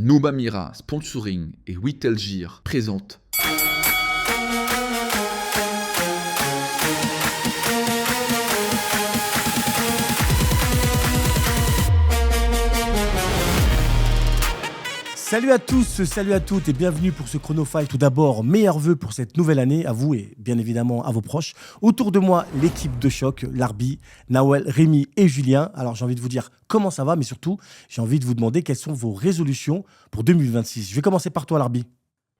Noumamira Sponsoring et Wittelgir présentent. Salut à tous, salut à toutes et bienvenue pour ce Chronofight. Tout d'abord, meilleurs vœux pour cette nouvelle année à vous et bien évidemment à vos proches. Autour de moi, l'équipe de choc, Larbi, Nawel, Rémi et Julien. Alors j'ai envie de vous dire comment ça va, mais surtout, j'ai envie de vous demander quelles sont vos résolutions pour 2026. Je vais commencer par toi, Larbi.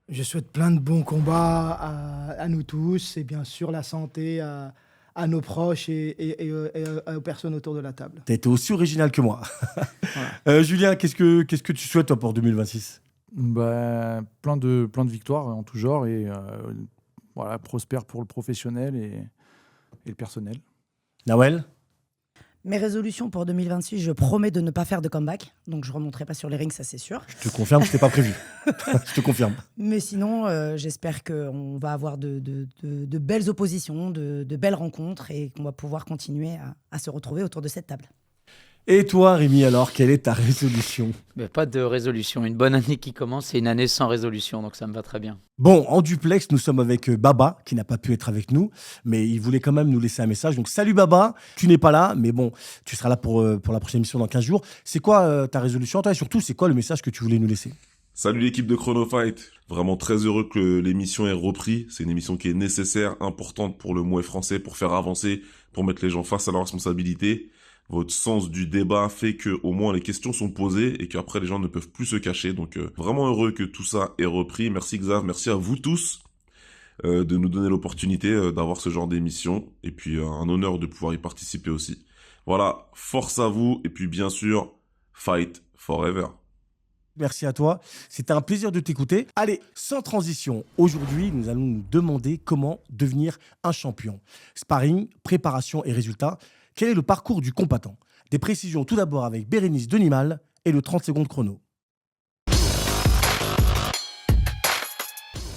Je souhaite plein de bons combats à nous tous et bien sûr la santé à nos proches et aux personnes autour de la table. Tu as été aussi original que moi. Voilà. Julien, qu'est-ce que tu souhaites toi, pour 2026 ? Plein de victoires en tout genre et voilà, prospère pour le professionnel et le personnel. Nawel ? Mes résolutions pour 2026, je promets de ne pas faire de comeback. Donc, je ne remonterai pas sur les rings, ça c'est sûr. Je te confirme que ce n'était pas prévu. Je te confirme. Mais sinon, j'espère qu'on va avoir de belles oppositions, de belles rencontres et qu'on va pouvoir continuer à se retrouver autour de cette table. Et toi, Rémi, alors, quelle est ta résolution ? Pas de résolution. Une bonne année qui commence, c'est une année sans résolution, donc ça me va très bien. Bon, en duplex, nous sommes avec Baba, qui n'a pas pu être avec nous, mais il voulait quand même nous laisser un message. Donc, salut Baba, tu n'es pas là, mais bon, tu seras là pour la prochaine émission dans 15 jours. C'est quoi ta résolution, toi, et surtout, c'est quoi le message que tu voulais nous laisser ? Salut l'équipe de Chronofight, vraiment très heureux que l'émission ait repris. C'est une émission qui est nécessaire, importante pour le Mouais français, pour faire avancer, pour mettre les gens face à leurs responsabilités. Votre sens du débat fait que au moins les questions sont posées et qu'après les gens ne peuvent plus se cacher. Donc vraiment heureux que tout ça ait repris. Merci Xav, merci à vous tous de nous donner l'opportunité d'avoir ce genre d'émission. Et puis un honneur de pouvoir y participer aussi. Voilà, force à vous et puis bien sûr, fight forever. Merci à toi. C'était un plaisir de t'écouter. Allez, sans transition, aujourd'hui, nous allons nous demander comment devenir un champion. Sparring, préparation et résultats. Quel est le parcours du combattant ? Des précisions tout d'abord avec Bérénice Denimal et le 30 secondes chrono.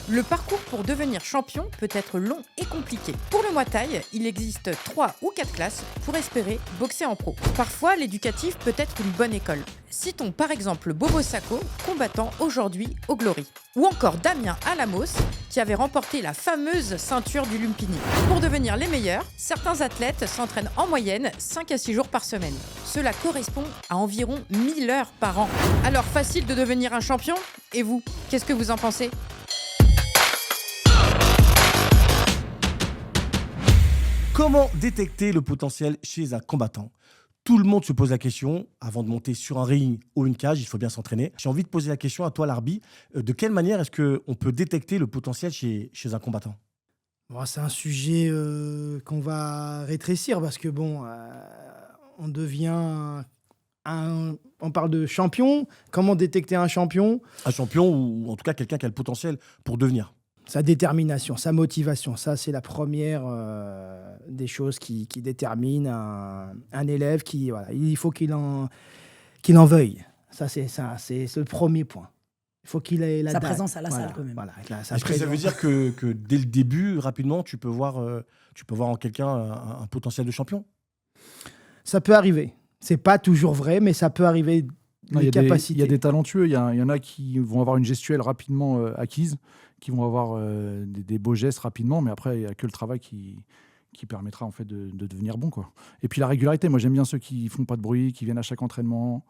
Le parcours pour devenir champion peut être long et compliqué. Pour le Muay Thai, il existe 3 ou 4 classes pour espérer boxer en pro. Parfois, l'éducatif peut être une bonne école. Citons par exemple Bobo Sacco, combattant aujourd'hui au Glory. Ou encore Damien Alamos, qui avait remporté la fameuse ceinture du Lumpini. Pour devenir les meilleurs, certains athlètes s'entraînent en moyenne 5 à 6 jours par semaine. Cela correspond à environ 1000 heures par an. Alors facile de devenir un champion ? Et vous, qu'est-ce que vous en pensez ? Comment détecter le potentiel chez un combattant ? Tout le monde se pose la question, avant de monter sur un ring ou une cage, il faut bien s'entraîner. J'ai envie de poser la question à toi, Larbi. De quelle manière est-ce qu'on peut détecter le potentiel chez un combattant ? Bon, c'est un sujet qu'on va rétrécir parce que on devient on parle de champion. Comment détecter un champion ? Un champion ou en tout cas quelqu'un qui a le potentiel pour devenir. Sa détermination, sa motivation, ça c'est la première des choses qui détermine un élève il faut qu'il en veuille. Ça c'est le premier point. Il faut qu'il ait sa présence à la salle quand même. Voilà, Est-ce que ça veut dire que dès le début, rapidement, tu peux voir en quelqu'un un potentiel de champion ? Ça peut arriver. C'est pas toujours vrai, mais ça peut arriver. Il y a des talentueux, il y en a qui vont avoir une gestuelle rapidement acquise, qui vont avoir des beaux gestes rapidement, mais après, il n'y a que le travail qui permettra en fait de devenir bon, quoi. Et puis la régularité, moi j'aime bien ceux qui font pas de bruit, qui viennent à chaque entraînement,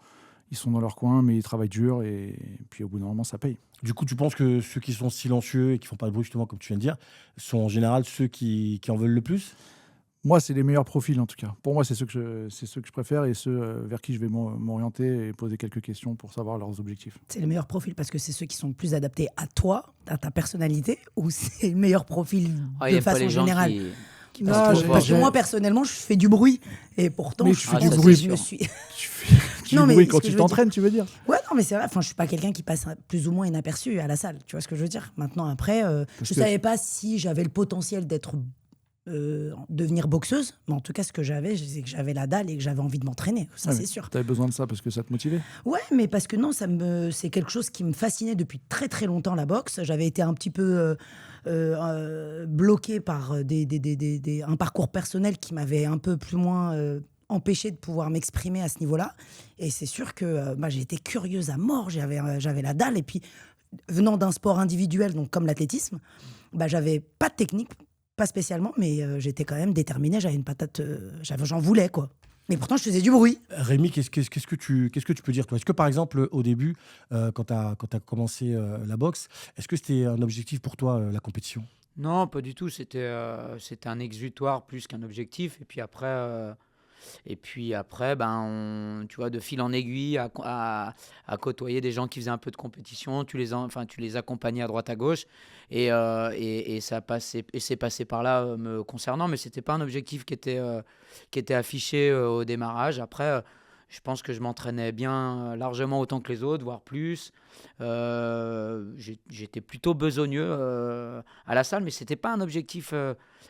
ils sont dans leur coin, mais ils travaillent dur et puis au bout d'un moment, ça paye. Du coup, tu penses que ceux qui sont silencieux et qui font pas de bruit, justement, comme tu viens de dire, sont en général ceux qui en veulent le plus ? Moi, c'est les meilleurs profils, en tout cas. Pour moi, c'est ceux que je préfère et ceux vers qui je vais m'orienter et poser quelques questions pour savoir leurs objectifs. C'est les meilleurs profils parce que c'est ceux qui sont le plus adaptés à toi, à ta personnalité, ou c'est le meilleur profil de façon générale parce que moi, personnellement, je fais du bruit. Et pourtant, mais tu fais du bruit. Je me suis... tu fais du bruit quand tu t'entraînes, tu veux dire ? Ouais, non, mais c'est vrai. Enfin, je suis pas quelqu'un qui passe plus ou moins inaperçu à la salle. Tu vois ce que je veux dire ? Maintenant, après, je savais pas si j'avais le potentiel d'être... devenir boxeuse, mais en tout cas ce que j'avais, c'est que j'avais la dalle et que j'avais envie de m'entraîner, ça c'est sûr. Tu avais besoin de ça parce que ça te motivait ? Ouais, mais parce que non, c'est quelque chose qui me fascinait depuis très très longtemps, la boxe. J'avais été un petit peu bloqué par un parcours personnel qui m'avait un peu plus ou moins empêché de pouvoir m'exprimer à ce niveau-là. Et c'est sûr que j'étais curieuse à mort, j'avais la dalle. Et puis, venant d'un sport individuel, donc comme l'athlétisme, j'avais pas de technique, pas spécialement, mais j'étais quand même déterminée, j'avais une patate, j'en voulais, quoi. Mais pourtant, je faisais du bruit. Rémi, qu'est-ce que tu peux dire, toi? Est-ce que, par exemple, au début, quand tu as commencé la boxe, est-ce que c'était un objectif pour toi, la compétition? Non, pas du tout. C'était un exutoire plus qu'un objectif. Et puis après, tu vois, de fil en aiguille, à côtoyer des gens qui faisaient un peu de compétition, tu les accompagnais à droite à gauche, et c'est passé par là me concernant, mais c'était pas un objectif qui était affiché au démarrage. Après, je pense que je m'entraînais bien, largement autant que les autres, voire plus. J'étais plutôt besogneux à la salle, mais c'était pas un objectif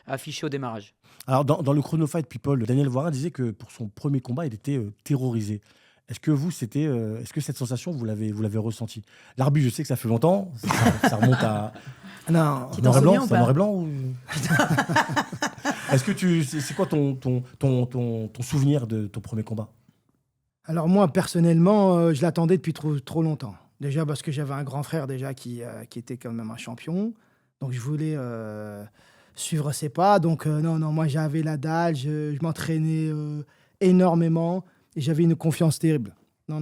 affiché au démarrage. Alors, dans le Chronofight People, Daniel Voirin disait que pour son premier combat, il était terrorisé. Est-ce que est-ce que cette sensation, vous l'avez ressentie? L'arbitre, je sais que ça fait longtemps, ça remonte à... Non, Tu t'en souviens ou pas? Noir et blanc ou... Est-ce que c'est quoi ton souvenir de ton premier combat? alors moi, personnellement, je l'attendais depuis trop longtemps. Déjà parce que j'avais un grand frère déjà qui était quand même un champion. Donc je voulais suivre ses pas. Donc non, moi j'avais la dalle, je m'entraînais énormément et j'avais une confiance terrible. Non,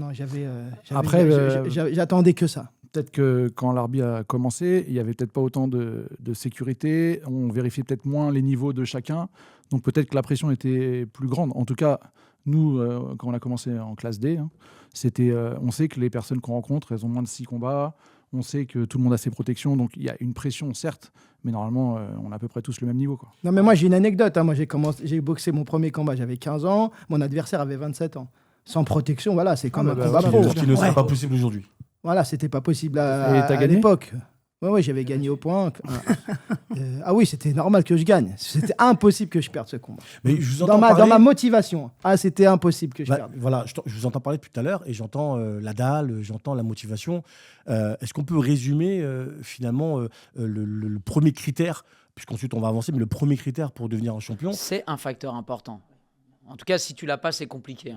j'attendais que ça. Peut-être que quand l'arbitre a commencé, il n'y avait peut-être pas autant de sécurité, on vérifiait peut-être moins les niveaux de chacun, donc peut-être que la pression était plus grande. En tout cas, nous, quand on a commencé en classe D, on sait que les personnes qu'on rencontre, elles ont moins de 6 combats, on sait que tout le monde a ses protections, donc il y a une pression, certes, mais normalement, on a à peu près tous le même niveau, quoi. Non, mais moi j'ai une anecdote. Moi j'ai boxé mon premier combat, j'avais 15 ans, mon adversaire avait 27 ans. Sans protection, voilà, c'est comme un combat pro. Ce qui ne serait pas possible aujourd'hui. Voilà, c'était pas possible Et t'as à gagné l'époque. Ouais, j'avais gagné au point. Ah oui, c'était normal que je gagne. C'était impossible que je perde ce combat. Mais je vous Dans entends ma motivation. c'était impossible que je perde. Voilà, je vous entends parler depuis tout à l'heure et j'entends la dalle, j'entends la motivation. Est-ce qu'on peut résumer finalement le premier critère, puisqu'ensuite on va avancer, mais le premier critère pour devenir un champion? C'est un facteur important. En tout cas, si tu l'as pas, c'est compliqué.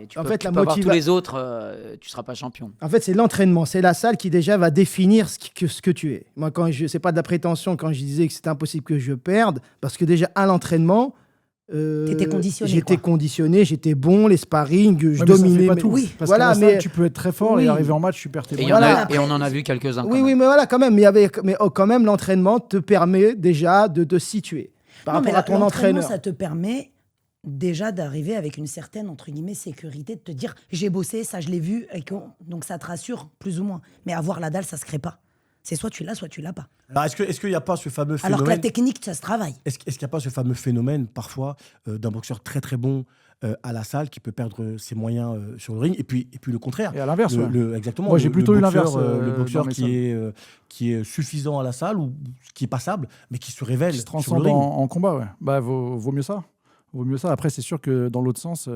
Tu peux avoir tous les autres, tu seras pas champion. En fait, c'est l'entraînement, c'est la salle qui déjà va définir ce que tu es. Moi, c'est pas de la prétention quand je disais que c'était impossible que je perde, parce que déjà à l'entraînement, t'étais conditionné. J'étais conditionné, j'étais bon, les sparring, je dominais. Ça fait pas tout. Oui, parce voilà, que mais tu peux être très fort et arriver en match, tu perds tes moyens. Et on en a vu quelques-uns. Oui, mais voilà, quand même. Mais quand même, l'entraînement te permet déjà de te situer par rapport à ton entraîneur. Ça te permet déjà d'arriver avec une certaine, entre guillemets, sécurité, de te dire j'ai bossé, ça je l'ai vu, donc ça te rassure plus ou moins. Mais avoir la dalle, ça se crée pas. C'est soit tu l'as, soit tu l'as pas. Alors est-ce qu'il n'y a pas ce fameux phénomène... Alors que la technique, ça se travaille. Est-ce qu'il n'y a pas ce fameux phénomène, parfois, d'un boxeur très très bon à la salle qui peut perdre ses moyens sur le ring, et puis le contraire. Et à l'inverse, exactement. Moi, j'ai plutôt eu l'inverse. Le boxeur qui est suffisant à la salle, ou qui est passable, mais qui se révèle qui se sur transcende le ring. en combat, ouais. Vaut mieux ça. Vaut mieux ça. Après, c'est sûr que dans l'autre sens,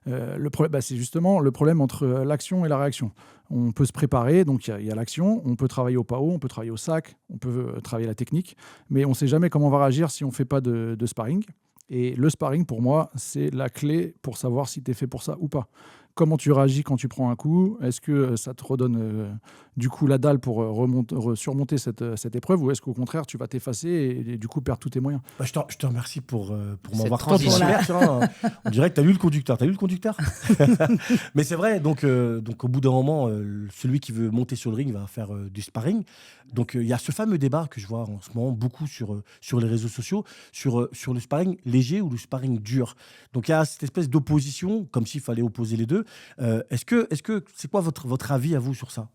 c'est justement le problème entre l'action et la réaction. On peut se préparer, donc il y a l'action, on peut travailler au PAO, on peut travailler au sac, on peut travailler la technique, mais on ne sait jamais comment on va réagir si on ne fait pas de sparring. Et le sparring, pour moi, c'est la clé pour savoir si tu es fait pour ça ou pas. Comment tu réagis quand tu prends un coup? Est-ce que ça te redonne du coup la dalle pour surmonter cette épreuve, ou est-ce qu'au contraire tu vas t'effacer et du coup perdre tous tes moyens? Je te remercie pour m'avoir transition. On dirait que tu as lu le conducteur. Mais c'est vrai, donc au bout d'un moment, celui qui veut monter sur le ring va faire du sparring. Donc il y a ce fameux débat que je vois en ce moment beaucoup sur les réseaux sociaux, sur le sparring léger ou le sparring dur. Donc il y a cette espèce d'opposition, comme s'il fallait opposer les deux. Est-ce que c'est quoi votre avis à vous sur ça?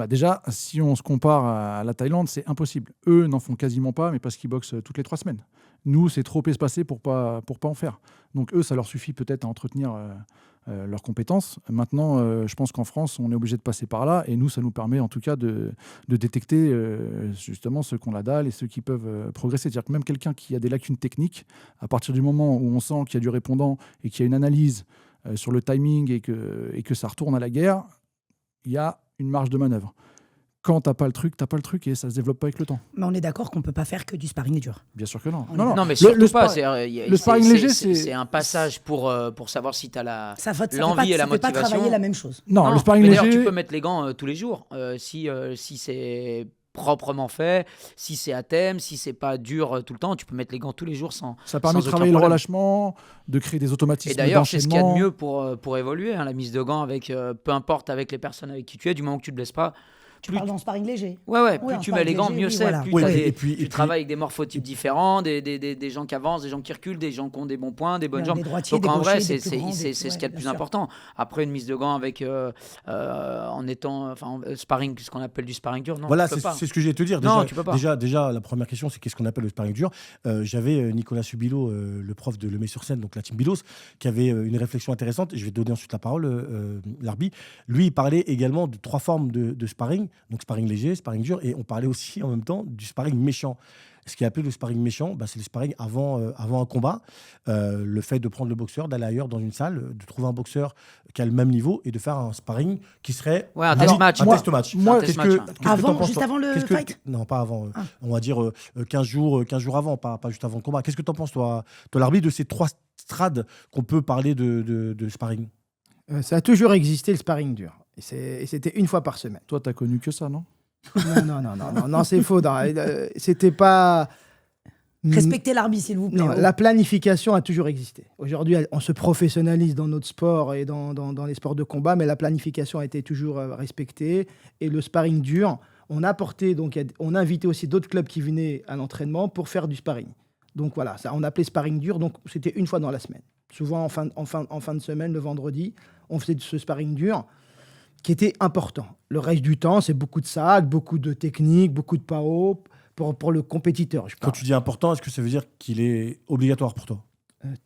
Déjà, si on se compare à la Thaïlande, c'est impossible. Eux n'en font quasiment pas, mais parce qu'ils boxent toutes les 3 semaines. Nous, c'est trop espacé pour pas en faire. Donc eux, ça leur suffit peut-être à entretenir leurs compétences. Maintenant, je pense qu'en France, on est obligé de passer par là, et nous, ça nous permet en tout cas de détecter justement ceux qui ont la dalle et ceux qui peuvent progresser. C'est-à-dire que même quelqu'un qui a des lacunes techniques, à partir du moment où on sent qu'il y a du répondant et qu'il y a une analyse sur le timing et que ça retourne à la guerre, il y a une marge de manœuvre. quand t'as pas le truc et ça se développe pas avec le temps. Mais on est d'accord qu'on peut pas faire que du sparring dur. Bien sûr que non. Non, mais surtout pas. Le sparring léger, c'est un passage pour savoir si tu as l'envie et la ça fait pas motivation. travailler la même chose. Non, le sparring mais léger. d'ailleurs, tu peux mettre les gants tous les jours si c'est proprement fait, si c'est à thème, si c'est pas dur tout le temps, tu peux mettre les gants tous les jours sans. Ça permet de travailler le relâchement, de créer des automatismes. Et d'ailleurs, c'est ce qu'il y a de mieux pour évoluer, la mise de gants avec peu importe avec les personnes avec qui tu es, du moment que tu te blesses pas. Tu parles dans sparring léger. Ouais, plus tu mets les gants, mieux c'est. Plus tu travailles avec des morphotypes différents, des gens qui avancent, des gens qui reculent, des gens qui ont des bons points, des bonnes jambes. Donc en vrai, c'est ce qu'il y a de plus important. Après, une mise de gants avec en étant sparring, ce qu'on appelle du sparring dur, non. Voilà, c'est ce que j'ai te dire. Non, tu peux pas. Déjà, la première question, c'est qu'est-ce qu'on appelle le sparring dur. J'avais Nicolas Subilo, le prof de Le Mets sur scène, donc la team Bilos, qui avait une réflexion intéressante. Et je vais donner ensuite la parole, l'arbitre. Lui, il parlait également de 3 formes de sparring. Donc sparring léger, sparring dur, et on parlait aussi en même temps du sparring méchant. Ce qui est appelé le sparring méchant, c'est le sparring avant un combat. Le fait de prendre le boxeur, d'aller ailleurs dans une salle, de trouver un boxeur qui a le même niveau et de faire un sparring qui serait un test match. Moi, juste avant le fight. Non, pas avant. On va dire 15 jours avant, pas juste avant le combat. Qu'est-ce que tu en penses, toi l'arbitre, de ces 3 strades qu'on peut parler de sparring? Ça a toujours existé, le sparring dur. Et c'était une fois par semaine. Toi, tu as connu que ça, non? Non, c'est faux. C'était pas... Respectez l'arbitre, s'il vous plaît. Non, la planification a toujours existé. Aujourd'hui, on se professionnalise dans notre sport et dans les sports de combat, mais la planification a été toujours respectée. Et le sparring dur, on a invité aussi d'autres clubs qui venaient à l'entraînement pour faire du sparring. Donc voilà, ça, on appelait sparring dur, donc c'était une fois dans la semaine. Souvent, en fin de semaine, le vendredi, on faisait ce sparring dur qui était important. Le reste du temps, c'est beaucoup de sacs, beaucoup de techniques, beaucoup de PAO pour le compétiteur. Quand tu dis important, est-ce que ça veut dire qu'il est obligatoire pour toi?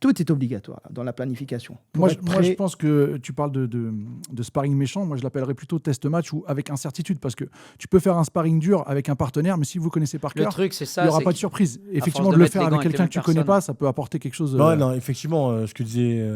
Tout est obligatoire dans la planification. Moi, je pense que tu parles de sparring méchant. Moi, je l'appellerais plutôt test match ou avec incertitude, parce que tu peux faire un sparring dur avec un partenaire, mais si vous connaissez par cœur, le truc, c'est ça, il n'y aura pas de surprise. Effectivement, de le faire avec quelqu'un que tu ne connais pas, ça peut apporter quelque chose. Non, effectivement, ce que disait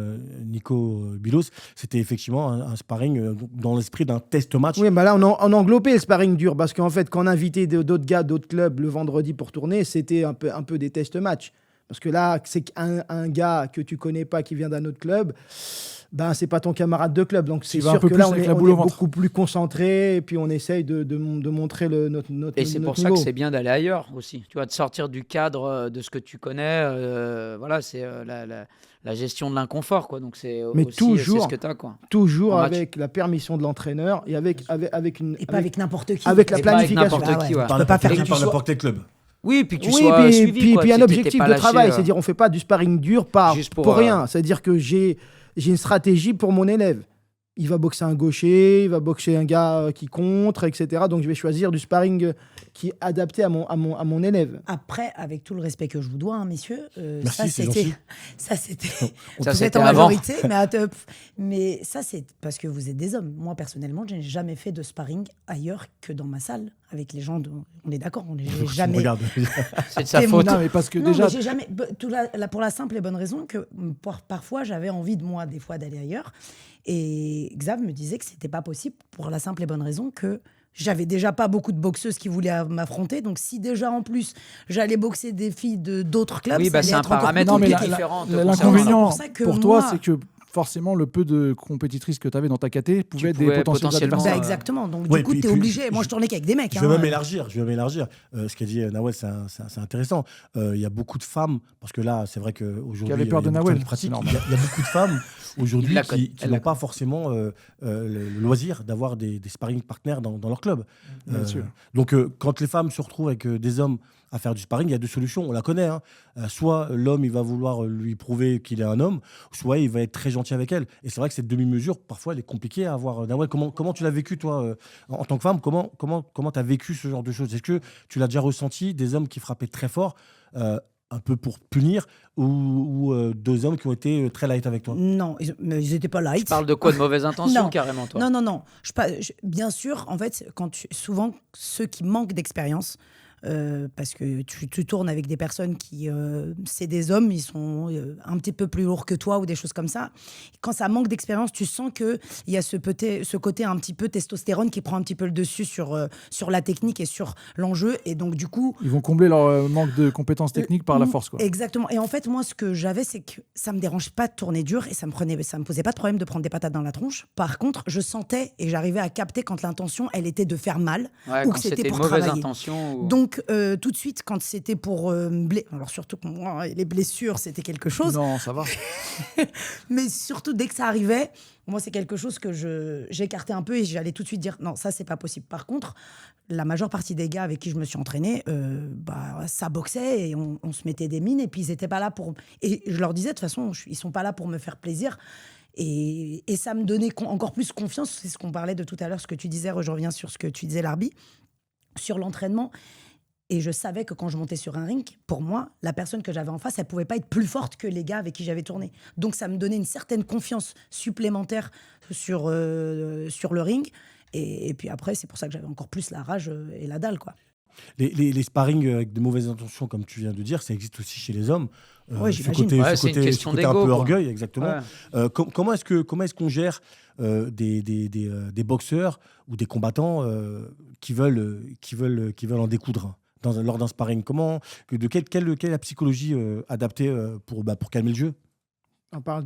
Nico Bilos, c'était effectivement un sparring dans l'esprit d'un test match. Oui, mais là, on englobait le sparring dur, parce qu'en fait, quand on invitait d'autres gars, d'autres clubs le vendredi pour tourner, c'était un peu des test match. Parce que là, c'est un gars que tu connais pas qui vient d'un autre club, c'est pas ton camarade de club. Donc c'est sûr que là, on est beaucoup plus concentré et puis on essaye de montrer notre Et c'est pour ça que c'est bien d'aller ailleurs aussi. Tu vois, de sortir du cadre de ce que tu connais. C'est la gestion de l'inconfort, quoi. Donc c'est ce que tu as, quoi. Toujours avec la permission de l'entraîneur et avec une. Et pas avec n'importe qui. Avec la planification. Avec n'importe qui, ouais. Tu peux pas faire n'importe quel club. Oui, puis que tu sois suivi. Puis un objectif de travail, c'est-à-dire on fait pas du sparring dur pour rien. C'est-à-dire que j'ai une stratégie pour mon élève. Il va boxer un gaucher, il va boxer un gars qui contre, etc. Donc je vais choisir du sparring qui est adapté à mon élève. Après, avec tout le respect que je vous dois, messieurs, merci, ça c'était vous êtes en majorité, mais ça c'est parce que vous êtes des hommes. Moi personnellement, je n'ai jamais fait de sparring ailleurs que dans ma salle avec les gens. On est d'accord, on n'est jamais. Regarde. C'est de sa faute. Non, mais parce que déjà. Mais j'ai jamais. Pour la simple et bonne raison que parfois j'avais envie des fois d'aller ailleurs. Et Xav me disait que c'était pas possible pour la simple et bonne raison que j'avais déjà pas beaucoup de boxeuses qui voulaient m'affronter. Donc si déjà en plus j'allais boxer des filles d'autres clubs, ça allait c'est un être encore paramètre plus différent. L'inconvénient pour toi, c'est que forcément, le peu de compétitrices que tu avais dans ta KT pouvaient être des potentiels adversaires. Exactement. Donc, du coup, tu es obligé. Moi, je tournais qu'avec des mecs. Je vais même élargir. Ce qu'a dit Nawel, c'est intéressant. Il y a beaucoup de femmes, parce que là, c'est vrai qu'aujourd'hui, qui avait peur de Nawel. Il y a beaucoup de femmes aujourd'hui qui n'ont pas forcément le loisir d'avoir des sparring partners dans leur club. Donc, quand les femmes se retrouvent avec des hommes à faire du sparring, il y a 2 solutions, on la connaît. Soit l'homme, il va vouloir lui prouver qu'il est un homme, soit il va être très gentil avec elle. Et c'est vrai que cette demi-mesure, parfois, elle est compliquée à avoir. Nawel, comment tu l'as vécu, toi, en tant que femme? Comment tu as vécu ce genre de choses? Est-ce que tu l'as déjà ressenti, des hommes qui frappaient très fort, un peu pour punir, ou 2 hommes qui ont été très light avec toi? Non, ils n'étaient pas light. Tu parles de quoi? De mauvaise intention, carrément, toi? Non. Bien sûr, en fait, souvent, ceux qui manquent d'expérience, parce que tu tournes avec des personnes qui, c'est des hommes, ils sont un petit peu plus lourds que toi ou des choses comme ça. Quand ça manque d'expérience, tu sens qu'il y a ce côté un petit peu testostérone qui prend un petit peu le dessus sur la technique et sur l'enjeu. Et donc, du coup... Ils vont combler leur manque de compétences techniques par la force, quoi. Exactement. Et en fait, moi, ce que j'avais, c'est que ça me dérange pas de tourner dur et ça me posait pas de problème de prendre des patates dans la tronche. Par contre, je sentais et j'arrivais à capter quand l'intention, elle était de faire mal ou que c'était pour mauvaise travailler. Intention ou... Donc, tout de suite, quand c'était pour alors surtout que moi, les blessures, c'était quelque chose. Non, ça va. Mais surtout, dès que ça arrivait, moi, c'est quelque chose que j'écartais un peu et j'allais tout de suite dire non, ça, c'est pas possible. Par contre, la majeure partie des gars avec qui je me suis entraînée, ça boxait et on se mettait des mines et puis ils étaient pas là pour... Et je leur disais, de toute façon, ils sont pas là pour me faire plaisir. Et ça me donnait encore plus confiance. C'est ce qu'on parlait de tout à l'heure, ce que tu disais, je reviens sur ce que tu disais, Larbi, sur l'entraînement. Et je savais que quand je montais sur un ring, pour moi, la personne que j'avais en face, elle pouvait pas être plus forte que les gars avec qui j'avais tourné. Donc ça me donnait une certaine confiance supplémentaire sur le ring. Et puis après, c'est pour ça que j'avais encore plus la rage et la dalle, quoi. Les sparring avec de mauvaises intentions, comme tu viens de dire, ça existe aussi chez les hommes. Ouais, ce j'imagine. côté, C'est une question un peu d'ego, quoi. orgueil, exactement. Ouais. Comment est-ce qu'on gère des boxeurs ou des combattants qui veulent en découdre lors d'un sparring? Quelle est la psychologie adaptée pour calmer le jeu? On parle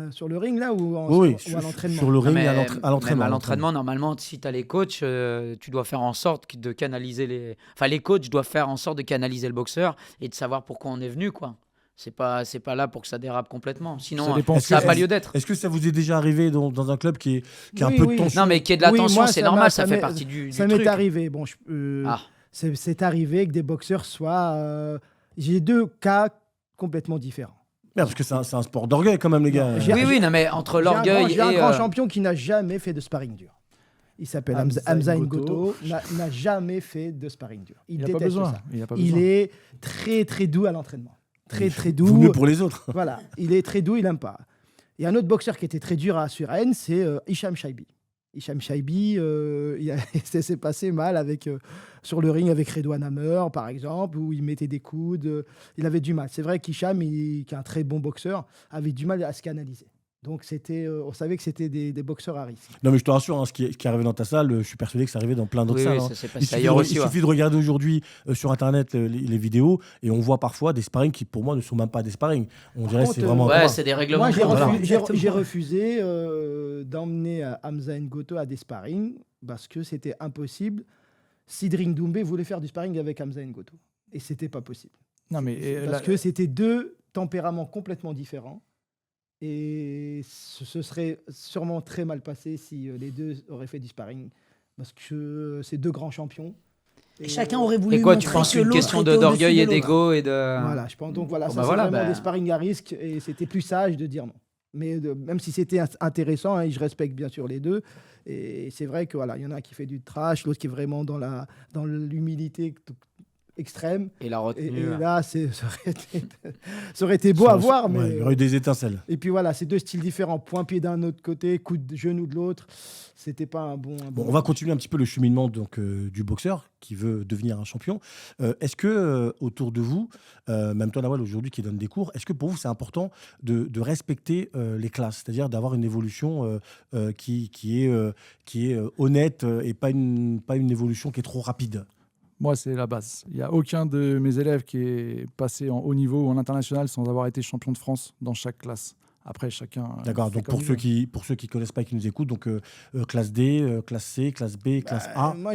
sur le ring, là, ou Oui, ou à l'entraînement? sur le ring et à Même l'entraînement. à l'entraînement, normalement, si tu as les coachs, tu dois faire en sorte de canaliser les coachs doivent faire en sorte de canaliser le boxeur et de savoir pourquoi on est venu, quoi. C'est pas là pour que ça dérape complètement. Sinon, ça n'a pas lieu d'être. Est-ce que ça vous est déjà arrivé dans un club qui a un peu de tension? Non, mais qu'il y ait de la tension, moi, c'est normal, ça fait partie du ça truc. m'est arrivé. Bon, c'est arrivé que des boxeurs soient... j'ai 2 cas complètement différents. Parce que c'est un sport d'orgueil quand même, les gars. Oui, non, mais entre l'orgueil et... J'ai un grand champion qui n'a jamais fait de sparring dur. Il s'appelle Hamza Ngoto. N'a jamais fait de sparring dur. Il n'a pas déteste besoin. ça. Il n'a pas Il besoin. est très, très doux à l'entraînement. Très doux. Vaut mieux pour les autres. Voilà, il est très doux, il n'aime pas. Et un autre boxeur qui était très dur sur Rennes, c'est Hicham Chaibi. Hicham Chaibi, ça s'est passé mal sur le ring avec Redouane Hammer, par exemple, où il mettait des coudes. Il avait du mal. C'est vrai qu'Hicham, qui est un très bon boxeur, avait du mal à se canaliser. Donc, on savait que c'était des boxeurs à risque. Non, mais je te rassure, hein, ce qui est arrivé dans ta salle, je suis persuadé que ça arrivait dans plein d'autres salles. Ça s'est passé ailleurs aussi. Il suffit de regarder aujourd'hui sur Internet les vidéos et on voit parfois des sparring qui, pour moi, ne sont même pas des sparring. On dirait que c'est vraiment... Ouais, c'est des règlements. Moi, j'ai refusé d'emmener Hamza Ngoto à des sparring parce que c'était impossible. Sidring Doumbé voulait faire du sparring avec Hamza Ngoto. Et c'était pas possible. Non, mais parce que c'était 2 tempéraments complètement différents. Et ce serait sûrement très mal passé si les 2 auraient fait du sparring. Parce que c'est 2 grands champions. Et chacun aurait voulu. Et quoi, tu penses une question d'orgueil et d'ego et de... Voilà, je pense. Donc voilà, ça c'est vraiment des sparring à risque. Et c'était plus sage de dire non. Mais même si c'était intéressant, hein, je respecte bien sûr les 2. Et c'est vrai que voilà, il y en a un qui fait du trash, l'autre qui est vraiment dans l'humilité extrême. Et la retenue. Et là, ça aurait été beau à voir. Mais... il y aurait eu des étincelles. Et puis voilà, c'est 2 styles différents. Point-pied d'un autre côté, coup de genou de l'autre. C'était pas un bon... on va continuer un petit peu le cheminement du boxeur qui veut devenir un champion. Est-ce que autour de vous, même toi Nawal aujourd'hui qui donne des cours, est-ce que pour vous c'est important de respecter les classes, c'est-à-dire d'avoir une évolution qui est honnête et pas une évolution qui est trop rapide? Moi, c'est la base. Il n'y a aucun de mes élèves qui est passé en haut niveau ou en international sans avoir été champion de France dans chaque classe. Après, chacun... D'accord, donc pour ceux qui connaissent pas et qui nous écoutent, donc classe D, classe C, classe B, classe A. Moi,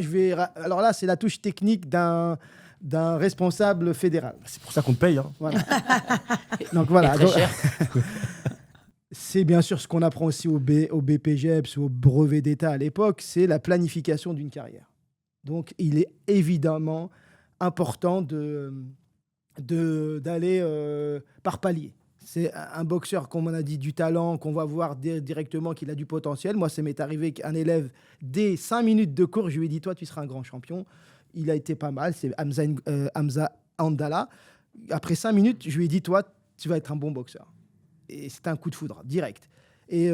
alors là, c'est la touche technique d'un responsable fédéral. C'est pour ça qu'on te paye. Hein. Voilà. Donc voilà. C'est bien sûr ce qu'on apprend aussi au BPGEPS ou au brevet d'État à l'époque, c'est la planification d'une carrière. Donc, il est évidemment important d'aller par palier. C'est un boxeur, comme on a dit, du talent, qu'on va voir directement qu'il a du potentiel. Moi, ça m'est arrivé qu'un élève, dès 5 minutes de cours, je lui ai dit, toi, tu seras un grand champion. Il a été pas mal, c'est Hamza Andala. Après 5 minutes, je lui ai dit, toi, tu vas être un bon boxeur. Et c'est un coup de foudre, direct. Et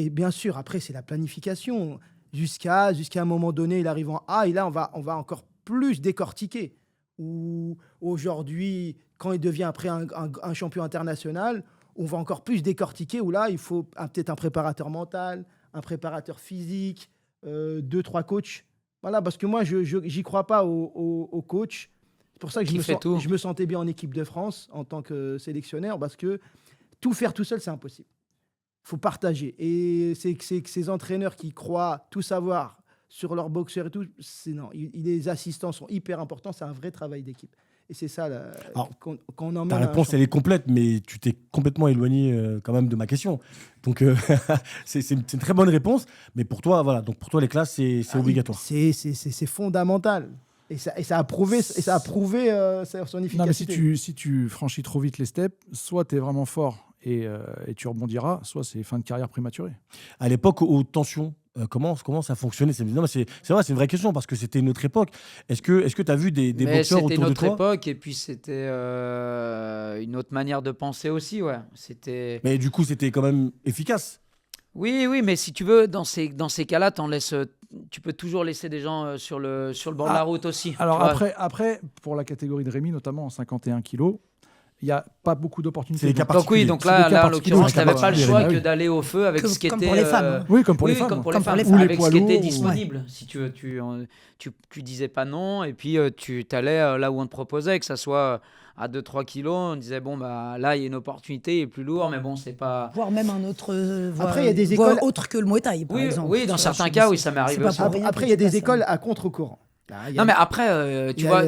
bien sûr, après, c'est la planification. Jusqu'à un moment donné, il arrive en A, et là, on va encore plus décortiqué. Où aujourd'hui, quand il devient après un champion international, on va encore plus décortiquer, où là, il faut peut-être un préparateur mental, un préparateur physique, 2-3 coachs. Voilà, parce que moi, je n'y crois pas aux coachs. C'est pour ça que je me sentais bien en équipe de France en tant que sélectionneur, parce que tout faire tout seul, c'est impossible. Il faut partager. Et c'est que ces entraîneurs qui croient tout savoir sur leurs boxeurs et tout, non. Les assistants sont hyper importants, c'est un vrai travail d'équipe. Et c'est ça qu'on emmène. Ta réponse, elle est complète, mais tu t'es complètement éloigné quand même de ma question. Donc, c'est une très bonne réponse. Mais pour toi, voilà. Donc pour toi, les classes, c'est obligatoire. C'est fondamental. Et ça a prouvé son efficacité. Non, mais si tu franchis trop vite les steps, soit tu es vraiment fort et tu rebondiras, soit c'est fin de carrière prématurée. À l'époque, aux tensions, comment ça fonctionnait? C'est vrai, c'est une vraie question parce que c'était une autre époque. Est-ce que tu as vu des boxeurs autour de toi? C'était une autre époque et puis c'était une autre manière de penser aussi. Ouais. Mais du coup, c'était quand même efficace. Oui, mais si tu veux, dans ces cas-là, tu peux toujours laisser des gens sur le bord de la route aussi. Alors après, pour la catégorie de Rémi, notamment en 51 kilos, il n'y a pas beaucoup d'opportunités. C'est des cas particuliers. Donc là, en l'occurrence, tu n'avais pas le choix que d'aller au feu avec ce qui était... Comme pour les femmes. Oui, comme pour les femmes. Comme pour les femmes. Ou les avec poids ce qui était lourds, disponible. Si tu veux, tu disais pas non et puis tu allais là où on te proposait, que ça soit à 2-3 kilos, on disait bon bah là il y a une opportunité, il est plus lourd, mais bon c'est pas. Voire même un autre. Après il y a des écoles autres que le Muay Thai par exemple. Oui, dans certains cas oui ça m'est arrivé aussi. Après il y a des écoles à contre-courant. Non mais après tu vois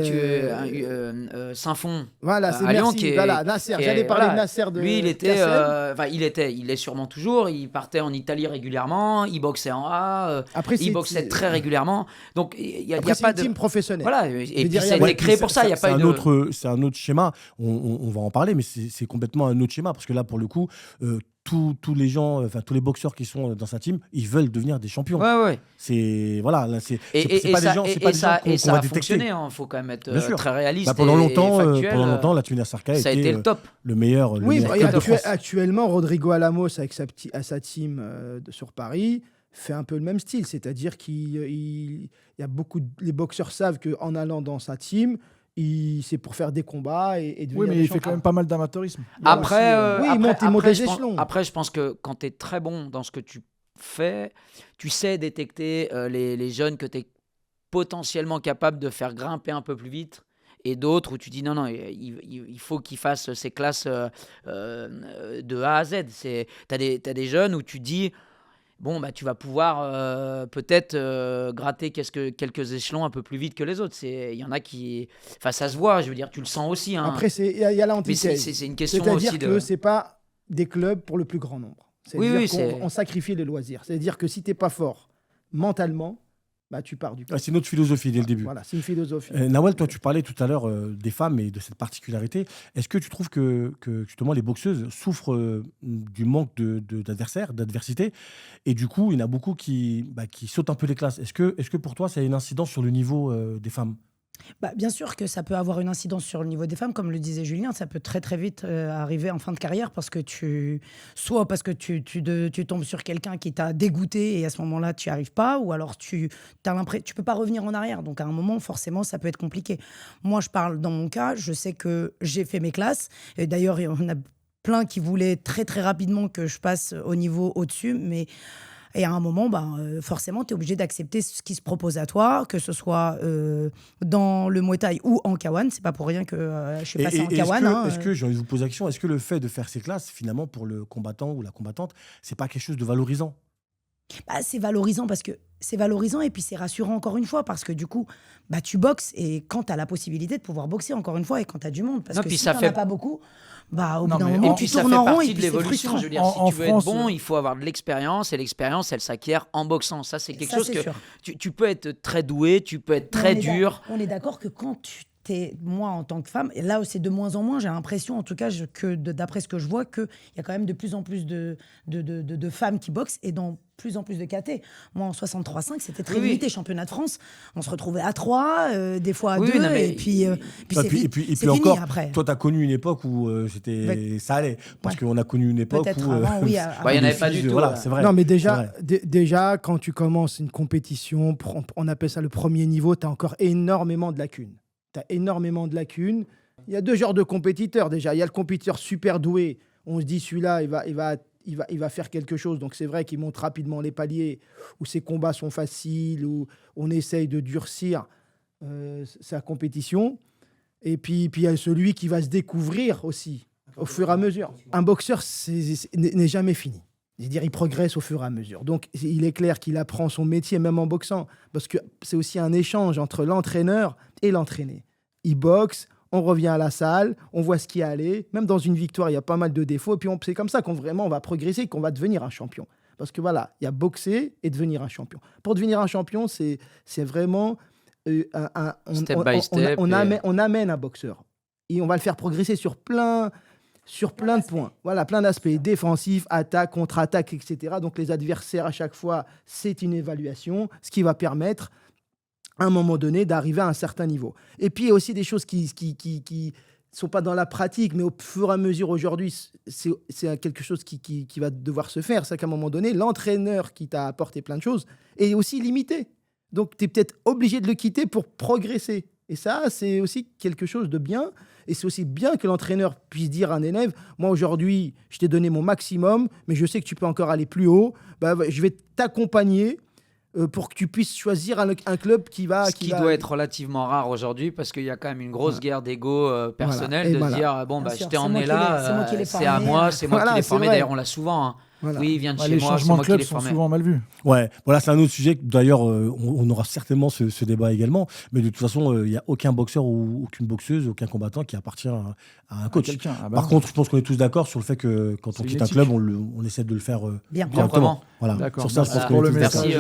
Saint-Fond voilà, c'est à Lyon merci, qui est voilà, Nasser, j'allais parler de Nasser de lui il est sûrement toujours, il partait en Italie régulièrement, il boxait en A, il boxait très régulièrement, donc il y a pas de team professionnel, voilà, et puis ça a été créé pour ça, il y a pas c'est un autre schéma, on va en parler, mais c'est complètement un autre schéma parce que là pour le coup tous les gens, enfin tous les boxeurs qui sont dans sa team, ils veulent devenir des champions. Ouais. C'est voilà, là c'est pas des gens, c'est pas des gens qu'on va détecter. Et ça a fonctionné, faut quand même être très réaliste. Pendant longtemps, la Tuner Sarka ça a été le top, le meilleur. Oui, de France. Actuellement, Rodrigo Alamos avec sa team sur Paris fait un peu le même style, c'est-à-dire qu'il y a beaucoup les boxeurs savent qu'en allant dans sa team, c'est pour faire des combats et devenir oui, mais il fait quand même pas mal d'amateurisme. Après, il monte les échelons. Après, je pense que quand tu es très bon dans ce que tu fais, tu sais détecter les jeunes que tu es potentiellement capable de faire grimper un peu plus vite et d'autres où tu dis non, il faut qu'ils fassent ces classes de A à Z. T'as des jeunes où tu dis bon, bah, tu vas pouvoir peut-être gratter quelques échelons un peu plus vite que les autres. Il y en a qui... Enfin, ça se voit, je veux dire, tu le sens aussi. Hein. Après, il y a l'antithèse. C'est une question C'est-à-dire aussi que ce n'est pas des clubs pour le plus grand nombre. C'est-à-dire qu'on sacrifie les loisirs. C'est-à-dire que si tu n'es pas fort mentalement, bah, tu pars du coup. C'est notre philosophie dès le début. Voilà, c'est une philosophie. Nawel, toi, tu parlais tout à l'heure des femmes et de cette particularité. Est-ce que tu trouves que justement les boxeuses souffrent du manque d'adversaires, d'adversité, et du coup, il y en a beaucoup qui sautent un peu les classes. Est-ce que pour toi, ça a une incidence sur le niveau des femmes? Bien sûr que ça peut avoir une incidence sur le niveau des femmes, comme le disait Julien, ça peut très très vite arriver en fin de carrière parce que tu tombes sur quelqu'un qui t'a dégoûté et à ce moment-là tu n'y arrives pas, ou alors tu peux pas revenir en arrière, donc à un moment forcément ça peut être compliqué. Moi je parle dans mon cas, je sais que j'ai fait mes classes et d'ailleurs on a plein qui voulaient très très rapidement que je passe au niveau au-dessus, mais et à un moment, forcément, tu es obligé d'accepter ce qui se propose à toi, que ce soit dans le Muay Thai ou en K1. C'est pas pour rien que je suis passée en K1. Est-ce que, j'ai envie de vous poser la question, est-ce que le fait de faire ces classes, finalement, pour le combattant ou la combattante, c'est pas quelque chose de valorisant? C'est valorisant parce que c'est valorisant et puis c'est rassurant encore une fois parce que du coup, tu boxes et quand tu as la possibilité de pouvoir boxer encore une fois et quand tu as du monde, parce que si tu n'en as pas beaucoup, au bout d'un moment, tu tournes en rond et puis c'est frustrant. Je veux dire, si tu veux être bon, il faut avoir de l'expérience et l'expérience, elle s'acquiert en boxant. Ça, c'est quelque chose que tu peux être très doué, tu peux être très dur. On est d'accord que quand tu moi, en tant que femme, et là, c'est de moins en moins, j'ai l'impression, en tout cas, d'après ce que je vois, qu'il y a quand même de plus en plus de femmes qui boxent et dans plus en plus de KT. Moi, en 63,5, c'était très limité. Championnat de France, on se retrouvait à 3, des fois à 2, et puis c'est fini encore, après. Toi, tu as connu une époque où ça allait. Parce qu'on a connu une époque où... Avant, oui, il n'y en avait pas du tout. Voilà, c'est vrai. Non, mais déjà, quand tu commences une compétition, on appelle ça le premier niveau, tu as encore énormément de lacunes. Il y a deux genres de compétiteurs déjà. Il y a le compétiteur super doué. On se dit, celui-là, il va faire quelque chose. Donc, c'est vrai qu'il monte rapidement les paliers, où ses combats sont faciles, où on essaye de durcir sa compétition. Et puis, il y a celui qui va se découvrir aussi, au fur et à mesure. Un boxeur n'est jamais fini. C'est-à-dire, il progresse au fur et à mesure. Donc, il est clair qu'il apprend son métier, même en boxant, parce que c'est aussi un échange entre l'entraîneur et l'entraîné. Il boxe, on revient à la salle, on voit ce qui est allé. Même dans une victoire, il y a pas mal de défauts. Et puis, c'est comme ça qu'on va progresser, qu'on va devenir un champion. Parce que voilà, il y a boxer et devenir un champion. Pour devenir un champion, c'est vraiment... Step by step. On amène un boxeur. Et on va le faire progresser sur plein de points. Voilà, plein d'aspects. Défensif, attaque, contre-attaque, etc. Donc, les adversaires, à chaque fois, c'est une évaluation, ce qui va permettre, à un moment donné, d'arriver à un certain niveau. Et puis, il y a aussi des choses qui sont pas dans la pratique, mais au fur et à mesure, aujourd'hui, c'est quelque chose qui va devoir se faire. C'est qu'à un moment donné, l'entraîneur qui t'a apporté plein de choses est aussi limité. Donc, tu es peut-être obligé de le quitter pour progresser. Et ça, c'est aussi quelque chose de bien. Et c'est aussi bien que l'entraîneur puisse dire à un élève, moi aujourd'hui, je t'ai donné mon maximum, mais je sais que tu peux encore aller plus haut. Je vais t'accompagner pour que tu puisses choisir un club qui va... Ce qui doit être relativement rare aujourd'hui, parce qu'il y a quand même une grosse guerre d'ego personnel, de dire, je t'ai emmené là, c'est à moi, c'est moi qui l'ai formé. D'ailleurs, on l'a souvent. Hein. Voilà. Oui, il vient de chez les moi, changements c'est de club qui l'ai sont formé. souvent mal vus. Ouais, voilà, c'est un autre sujet. D'ailleurs, on aura certainement ce débat également. Mais de toute façon, il n'y a aucun boxeur ou aucune boxeuse, aucun combattant qui appartient à un coach. Par contre, je pense qu'on est tous d'accord sur le fait que quand on quitte un club, on essaie de le faire bien correctement. Voilà. D'accord. Sur ça, je pense qu'on est tous Merci,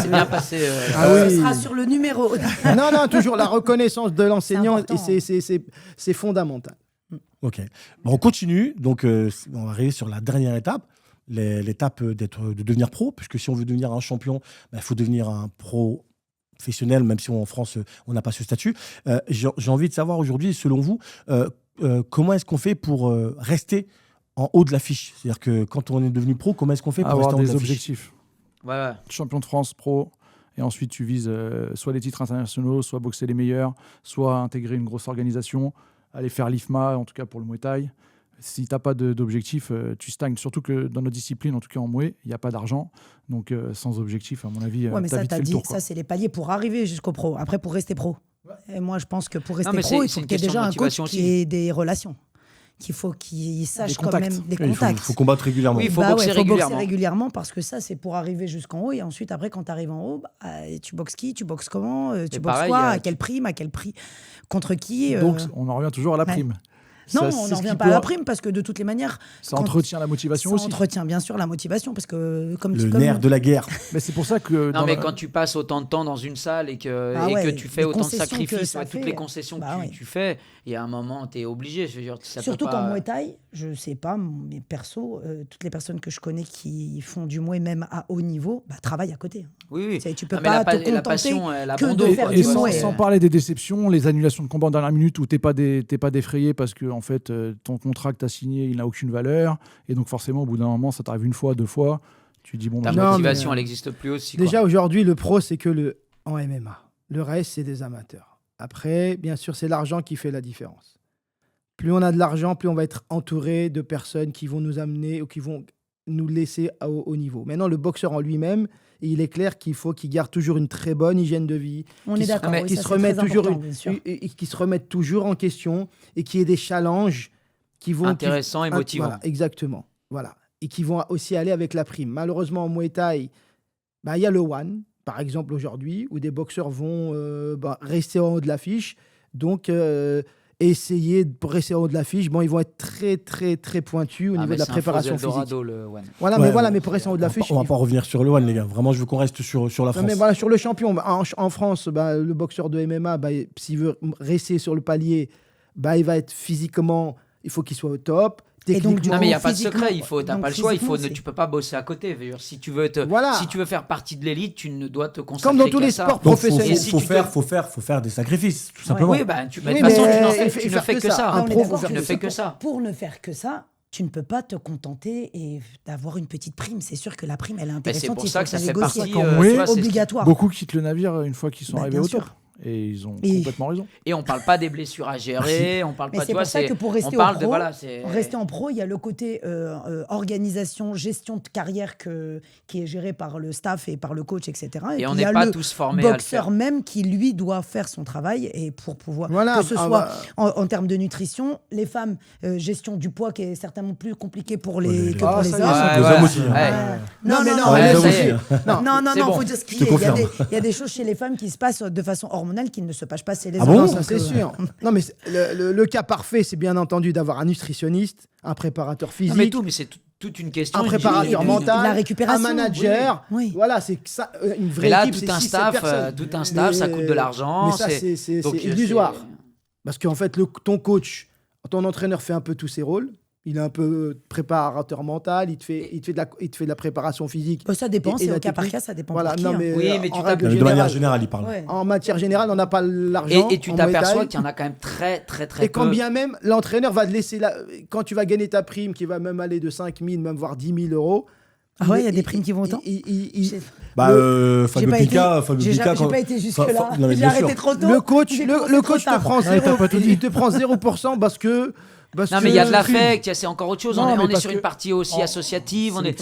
c'est bien passé. Ce sera sur le numéro. Non, toujours la reconnaissance de l'enseignant, et c'est fondamental. Ok. On continue. Donc, on va arriver sur la dernière étape. L'étape de devenir pro, puisque si on veut devenir un champion, il faut devenir un professionnel, même si en France, on n'a pas ce statut. J'ai envie de savoir aujourd'hui, selon vous, comment est-ce qu'on fait pour rester en haut de l'affiche ? C'est-à-dire que quand on est devenu pro, comment est-ce qu'on fait pour avoir rester en haut de des l'affiche ? objectifs. Voilà. Champion de France, pro, et ensuite tu vises soit les titres internationaux, soit boxer les meilleurs, soit intégrer une grosse organisation, aller faire l'IFMA, en tout cas pour le Muay Thai. Si tu n'as pas d'objectif, tu stagnes. Surtout que dans notre discipline, en tout cas en Muay, il n'y a pas d'argent. Donc sans objectif, à mon avis, mais tu as ça, vite fait le tour. Ça, c'est les paliers pour arriver jusqu'au pro. Après, pour rester pro. Et moi, je pense que pour rester mais pro, il c'est faut une qu'il y ait question déjà de un coach motivation qui aussi. ait des relations. Qu'il faut qu'il sache quand contacts. même des Il contacts. faut combattre régulièrement. Oui, il faut boxer régulièrement parce que ça, c'est pour arriver jusqu'en haut. Et ensuite, après, quand tu arrives en haut, tu boxes qui ? Tu boxes comment ? Tu boxes pareil, quoi ? À quel prix ? Contre qui ? Donc, on en revient toujours à la prime. Non, on n'en revient pas à la prime parce que de toutes les manières... Ça entretient la motivation aussi. Ça entretient bien sûr la motivation parce que... Le nerf de la guerre. Mais c'est pour ça que... Quand tu passes autant de temps dans une salle et que tu fais autant de sacrifices, toutes les concessions que tu fais, il y a un moment, tu es obligé. Je veux dire, surtout qu'en Muay Thai, je sais pas, mais perso, toutes les personnes que je connais qui font du Muay même à haut niveau, travaillent à côté. Oui. Tu peux pas te contenter que de faire du Muay. Sans parler des déceptions, les annulations de combat en dernière minute où t'es pas défrayé parce que en fait, ton contrat que tu as signé, il n'a aucune valeur. Et donc forcément, au bout d'un moment, ça t'arrive une fois, deux fois. Tu dis, la motivation, elle n'existe plus aussi. Déjà, aujourd'hui, le pro, c'est que en MMA. Le reste, c'est des amateurs. Après, bien sûr, c'est l'argent qui fait la différence. Plus on a de l'argent, plus on va être entouré de personnes qui vont nous amener ou qui vont nous laisser au haut niveau. Maintenant, le boxeur en lui-même, il est clair qu'il faut qu'il garde toujours une très bonne hygiène de vie. On est d'accord, qui se remette toujours en question et qu'il y ait des challenges qui vont... intéressants et motivants. Voilà, exactement. Voilà. Et qui vont aussi aller avec la prime. Malheureusement, en Muay Thai, il y a le One, par exemple, aujourd'hui, où des boxeurs vont rester en haut de l'affiche. Donc, et essayer de rester en haut de l'affiche. Bon, ils vont être très, très, très pointus au niveau de la préparation physique. Mais pour rester en haut de l'affiche. On va pas revenir sur le One, les gars. Vraiment, je veux qu'on reste sur la France. Mais voilà, sur le champion, en France, le boxeur de MMA, s'il veut rester sur le palier, il va être physiquement, il faut qu'il soit au top. Et donc, non mais il n'y a pas de secret, t'as pas le choix, tu peux pas bosser à côté. Si tu veux faire partie de l'élite, tu ne dois te consacrer comme dans tous les sports professionnels. Il faut faire des sacrifices, tout simplement. Oui, de toute façon, tu ne fais que ça. Tu ne fais que ça. Pour ne faire que ça, tu ne peux pas te contenter et d'avoir une petite prime. C'est sûr que la prime, elle est intéressante. C'est pour ça que ça fait partie obligatoire. Beaucoup quittent le navire une fois qu'ils sont arrivés au top. Et ils ont complètement raison. Et on parle pas des blessures à gérer, on parle pas. C'est pour ça que pour rester rester en pro, il y a le côté organisation, gestion de carrière qui est géré par le staff et par le coach, etc. Et on n'est pas tous formés à le faire. Boxeur même qui lui doit faire son travail et pour pouvoir que ce soit en termes de nutrition, les femmes, gestion du poids qui est certainement plus compliqué pour les que pour les hommes. Aussi. Non, faut dire ce qu'il y a. Il y a des choses chez les femmes qui se passent de façon hormonale qui ne se passe pas chez les hommes. Bon, ça c'est sûr. Non, mais le cas parfait, c'est bien entendu d'avoir un nutritionniste, un préparateur physique. Mais c'est toute une question. Un préparateur mental, la récupération, un manager. Oui. Voilà, c'est ça. Une vraie équipe, tout un staff, ça coûte de l'argent. Mais ça, c'est illusoire. Parce qu'en fait, ton coach, ton entraîneur fait un peu tous ses rôles. Il est un peu préparateur mental, il te fait de la préparation physique. Ça dépend, c'est au cas par cas, ça dépend. Voilà, pour qui, mais de manière générale, il parle. Ouais. En matière générale, on n'a pas l'argent. Et tu t'aperçois qu'il y en a quand même très, très, très peu. Et quand bien même, l'entraîneur va te laisser quand tu vas gagner ta prime, qui va même aller de 5 000, même voire 10 000 euros. Ah ouais, il y a des primes qui vont autant. Fabio Pica, j'ai pas été jusque-là. J'ai arrêté trop tôt. Le coach te prend 0% parce que. Non, mais il y a de l'affect, c'est encore autre chose. On est sur une partie aussi associative. On a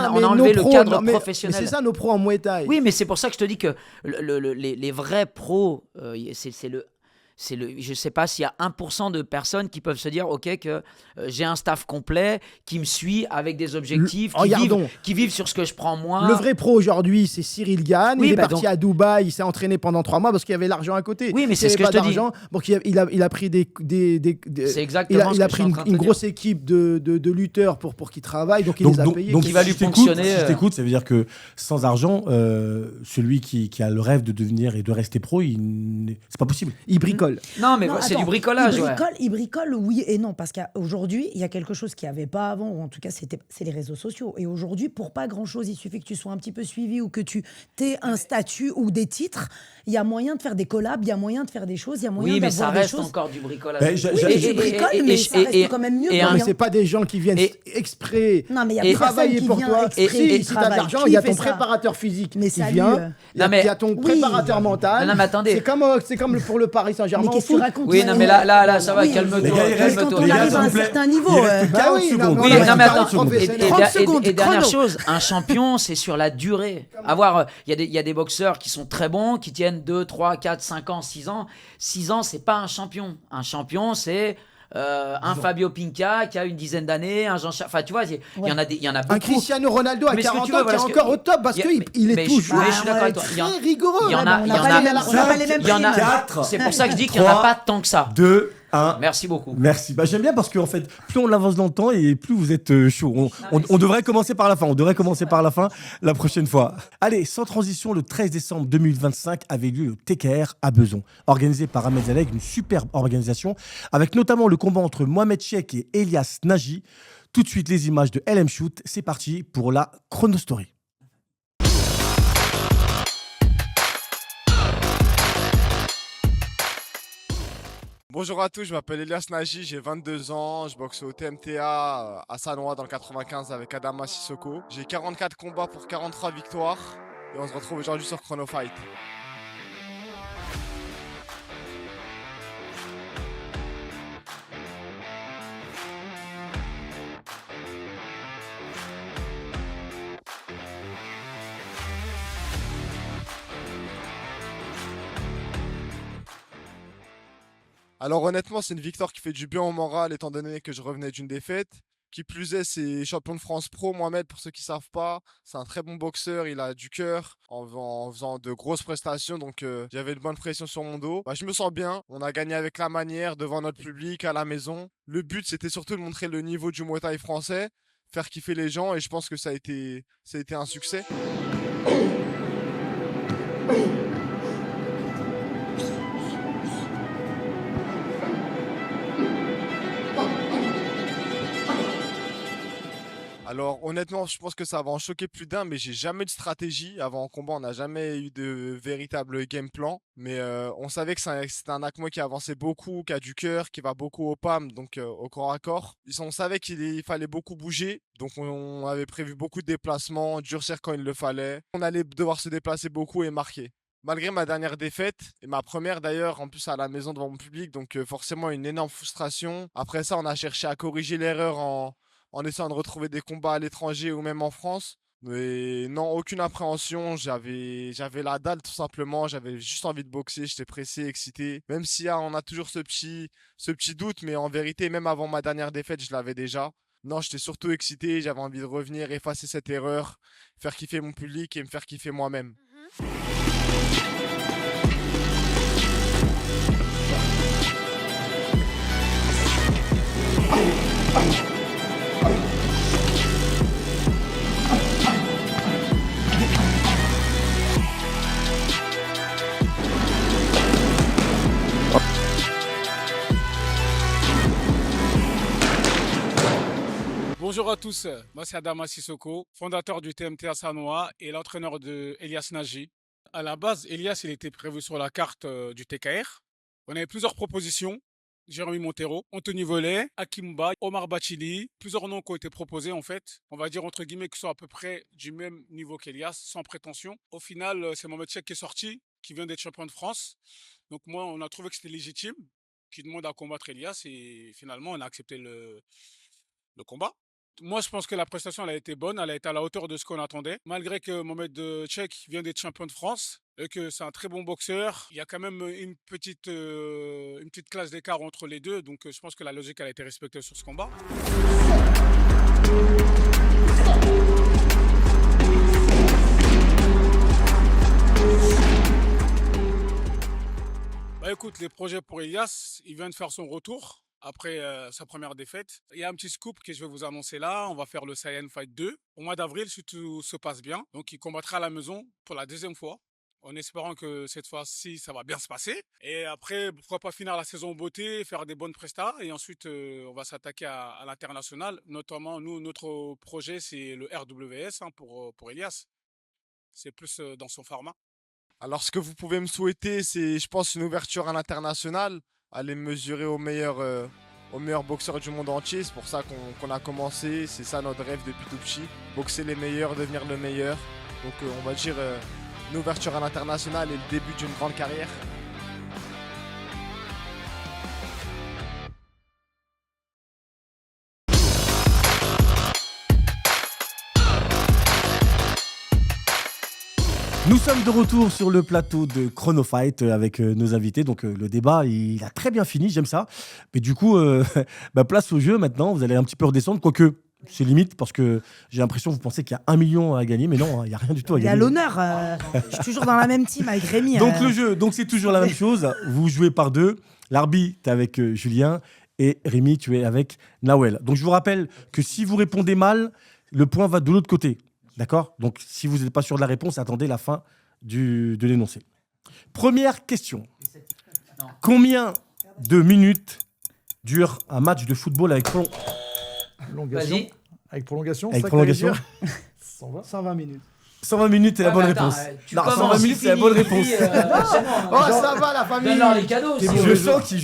enlevé le cadre professionnel. C'est ça nos pros en Muay Thai. Oui, mais c'est pour ça que je te dis que les vrais pros, je sais pas s'il y a 1% de personnes qui peuvent se dire que j'ai un staff complet qui me suit avec des objectifs, qui vivent sur ce que je prends moi. Le vrai pro aujourd'hui, c'est Cyril Gann. Il est parti à Dubaï, il s'est entraîné pendant 3 mois parce qu'il y avait l'argent à côté. Oui, mais c'est ce que je te dis. Donc il a pris c'est exactement il a pris une grosse équipe de lutteurs pour qu'ils travaillent, donc il les a payés. Donc il va lui fonctionner. Si je t'écoute, ça veut dire que sans argent, celui qui a le rêve de devenir et de rester pro, c'est pas possible. Il bricole. Non, mais c'est du bricolage. Il bricole, oui et non, parce qu'aujourd'hui, il y a quelque chose qu'il n'y avait pas avant, ou en tout cas, c'est les réseaux sociaux. Et aujourd'hui, pour pas grand-chose, il suffit que tu sois un petit peu suivi ou que tu aies un statut ou des titres. Il y a moyen de faire des collabs, il y a moyen de faire des choses, il y a moyen d'avoir des choses. Oui, mais ça reste encore du bricolage. Tu bricoles, mais ça reste quand même mieux. Mais c'est pas des gens qui viennent exprès travailler pour toi. Si tu as de l'argent, il y a ton préparateur physique qui vient, il y a ton préparateur mental. Non, mais attendez. C'est comme pour le Paris Saint-Germain. Mais qu'est-ce que tu racontes? Oui, non, mais là, ça va, calme-toi. Quand on arrive à un certain niveau. Oui, non, mais attends. Et dernière chose, un champion, c'est sur la durée. Il y a des boxeurs qui sont très bons, qui tiennent 2, 3, 4, 5 ans, 6 ans. 6 ans, c'est pas un champion. Un champion, c'est un Fabio Pinca qui a une dizaine d'années, un Jean-Charles. Enfin, tu vois, il y en a beaucoup. Un Cristiano Ronaldo à 40 ans qui est encore au top parce qu'il est toujours très rigoureux. Il y en a. C'est pour ça que je dis qu'il n'y en a pas tant que ça. 2, 1. Merci beaucoup. Merci. J'aime bien parce qu'en fait, plus on avance dans le temps et plus vous êtes chaud. On devrait commencer par la fin. La prochaine fois. Allez, sans transition, le 13 décembre 2025 avait lieu le TKR à Besançon, organisé par Ahmed Zalek, une superbe organisation, avec notamment le combat entre Mohamed Cheikh et Elias Nagy. Tout de suite, les images de LM Shoot. C'est parti pour la chronostory. Bonjour à tous, je m'appelle Elias Nagy, j'ai 22 ans, je boxe au TMTA à Sannois dans le 95 avec Adama Sissoko. J'ai 44 combats pour 43 victoires et on se retrouve aujourd'hui sur Chronofight. Alors honnêtement, c'est une victoire qui fait du bien au moral étant donné que je revenais d'une défaite. Qui plus est, c'est champion de France pro, Mohamed, pour ceux qui ne savent pas. C'est un très bon boxeur, il a du cœur en faisant de grosses prestations. Donc j'avais une bonne pression sur mon dos. Je me sens bien. On a gagné avec la manière, devant notre public, à la maison. Le but, c'était surtout de montrer le niveau du Muay Thai français, faire kiffer les gens, et je pense que ça a été un succès. Alors honnêtement, je pense que ça va en choquer plus d'un, mais j'ai jamais de stratégie. Avant un combat, on n'a jamais eu de véritable game plan. Mais on savait que c'était un Akmo qui avançait beaucoup, qui a du cœur, qui va beaucoup au PAM, donc au corps à corps. On savait qu'il fallait beaucoup bouger, donc on avait prévu beaucoup de déplacements, durcir quand il le fallait. On allait devoir se déplacer beaucoup et marquer. Malgré ma dernière défaite, et ma première d'ailleurs, en plus à la maison devant mon public, donc forcément une énorme frustration. Après ça, on a cherché à corriger l'erreur en essayant de retrouver des combats à l'étranger ou même en France. Mais non, aucune appréhension, j'avais la dalle tout simplement, j'avais juste envie de boxer, j'étais pressé, excité. Même si on a toujours ce petit doute, mais en vérité, même avant ma dernière défaite, je l'avais déjà. Non, j'étais surtout excité, j'avais envie de revenir, effacer cette erreur, faire kiffer mon public et me faire kiffer moi-même. Bonjour à tous, moi c'est Adama Sissoko, fondateur du TMTA Sanois et l'entraîneur de Elias Nagy. À la base, Elias il était prévu sur la carte du TKR. On avait plusieurs propositions, Jérémy Montero, Anthony Volet, Akimba, Omar Bachili, plusieurs noms qui ont été proposés en fait. On va dire entre guillemets qui sont à peu près du même niveau qu'Elias, sans prétention. Au final, c'est Mohamed Cheikh qui est sorti, qui vient d'être champion de France. Donc moi, on a trouvé que c'était légitime, qui demande à combattre Elias et finalement on a accepté le combat. Moi, je pense que la prestation elle a été bonne, elle a été à la hauteur de ce qu'on attendait. Malgré que Mohamed Cheikh vient d'être champion de France et que c'est un très bon boxeur, il y a quand même une petite classe d'écart entre les deux. Donc, je pense que la logique elle a été respectée sur ce combat. Écoute, les projets pour Elias, il vient de faire son retour. Après sa première défaite. Il y a un petit scoop que je vais vous annoncer là. On va faire le Saiyan Fight 2 au mois d'avril si tout se passe bien. Donc il combattra à la maison pour la deuxième fois. En espérant que cette fois-ci, ça va bien se passer. Et après, pourquoi pas finir la saison en beauté, faire des bonnes prestats. Et ensuite, on va s'attaquer à l'international. Notamment, nous, notre projet, c'est le RWS pour Elias. C'est plus dans son format. Alors ce que vous pouvez me souhaiter, c'est, je pense, une ouverture à l'international. Aller me mesurer au meilleur boxeur du monde entier. C'est pour ça qu'on a commencé. C'est ça notre rêve depuis tout petit. Boxer les meilleurs, devenir le meilleur. Donc on va dire une ouverture à l'international et le début d'une grande carrière. Nous sommes de retour sur le plateau de Chronofight avec nos invités. Donc le débat, il a très bien fini, j'aime ça. Mais du coup, place au jeu maintenant. Vous allez un petit peu redescendre, quoique c'est limite parce que j'ai l'impression que vous pensez qu'il y a 1 million à gagner, mais non, il n'y a rien du tout à gagner. Il y a l'honneur. Je suis toujours dans la même team avec Rémi. Donc le jeu, c'est toujours la même chose. Vous jouez par deux. L'arbitre, tu es avec Julien et Rémi, tu es avec Nawel. Donc je vous rappelle que si vous répondez mal, le point va de l'autre côté. D'accord ? Donc, si vous n'êtes pas sûr de la réponse, attendez la fin de l'énoncé. Première question. Combien de minutes dure un match de football avec prolongation ? Avec prolongation. Avec prolongation. 120 minutes. 120 minutes, c'est la bonne réponse. Non, 120 minutes, c'est la bonne réponse. Ça va, la famille. Donne-leur les cadeaux. Je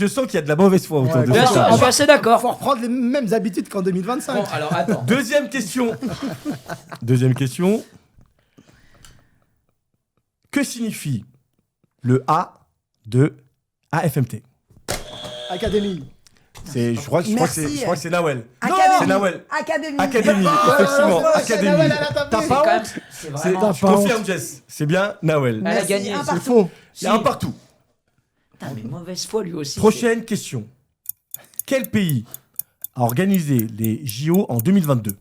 sens qu'il y a de la mauvaise foi autour de Bien ça. sûr, je suis assez d'accord. Faut reprendre les mêmes habitudes qu'en 2025. Bon, alors attends. Deuxième question. Que signifie le A de AFMT ? Académie. Je crois que c'est Nawel. Académie. C'est Nawel. Académie. effectivement. Académie. T'as pas honte ? C'est Je confirme, Jess. C'est bien Nawel. Elle a gagné. C'est faux. Il y a un partout. Putain, mais mauvaise foi lui aussi. Prochaine question. Quel pays a organisé les JO en 2022?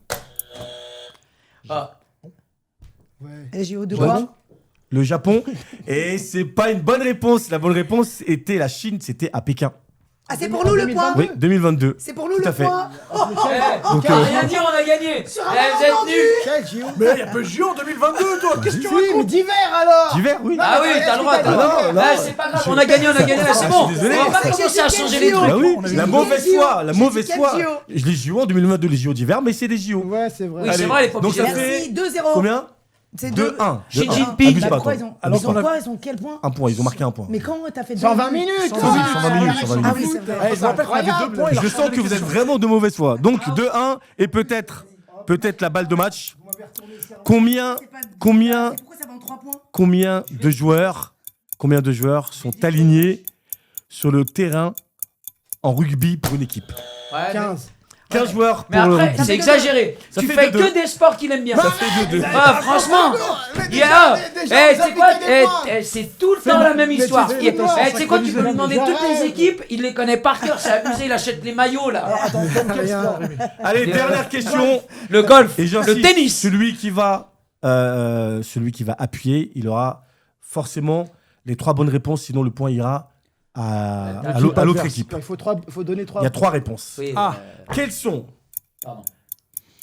Ah, Les JO de Ouais. quoi? Le Japon. Et c'est pas une bonne réponse. La bonne réponse était la Chine, c'était à Pékin. Ah, c'est pour nous le point. Oui, 2022. C'est pour nous Tout le à fait. point. on n'a rien dit, on a gagné. Sur un Vous êtes malentendu. nuls. Quel JO? Mais il y a pas de JO en 2022, toi. Qu'est-ce que tu Si, racontes? mais d'hiver alors. D'hiver, oui. Ah oui, t'as le droit, t'as le droit. Non, non. Ah, c'est pas grave, on a gagné, c'est bon. je suis désolé. On va pas commencer à changer les trucs. Bah oui, On a la dit mauvaise quel foi, JO? la J'ai mauvaise dit quel foi. JO? Les JO en 2022, les JO d'hiver, mais c'est des JO. Ouais, c'est vrai. Oui, c'est Allez, vrai, il est pas donc obligé. ça fait Merci, 2-0. combien? C'est 2-1. Xi 2-1. Jinping. Abuse Bah, pas, pourquoi toi. ils ont, Alors ils ont qu'on a- quoi? Ils ont quel point? Un point, ils ont marqué un point. Mais quand t'as fait 120 minutes. 120 minutes, 120 minutes. Ah oui, c'est vrai. Je me rappelle qu'on avait 2 points. il a Je changé sens que les vous êtes questions. vraiment de mauvaise foi. Donc 2-1 et peut-être la balle de match. Combien Pourquoi ça va en 3 points? combien de joueurs sont alignés sur le terrain en rugby pour une équipe? Ouais, 15. 15 joueurs mais pour le après, rugby. c'est exagéré. Ça Tu fait fais 2-2. que des sports qu'il aime bien. Ça fait 2-2. Ah, franchement, il y a. C'est quoi c'est tout le temps la même histoire. tu Tu sais sais quoi, tu peux lui demander toutes les J'arrête. équipes, il les connaît par cœur. C'est abusé, il achète les maillots là. Rien. Allez, dernière question. Le golf, Et j'insiste, le tennis. Celui qui va appuyer, il aura forcément les 3 bonnes réponses, sinon le point ira à l'autre équipe. Il faut donner 3. Il y a 3 réponses. Oui, Quelles sont pardon.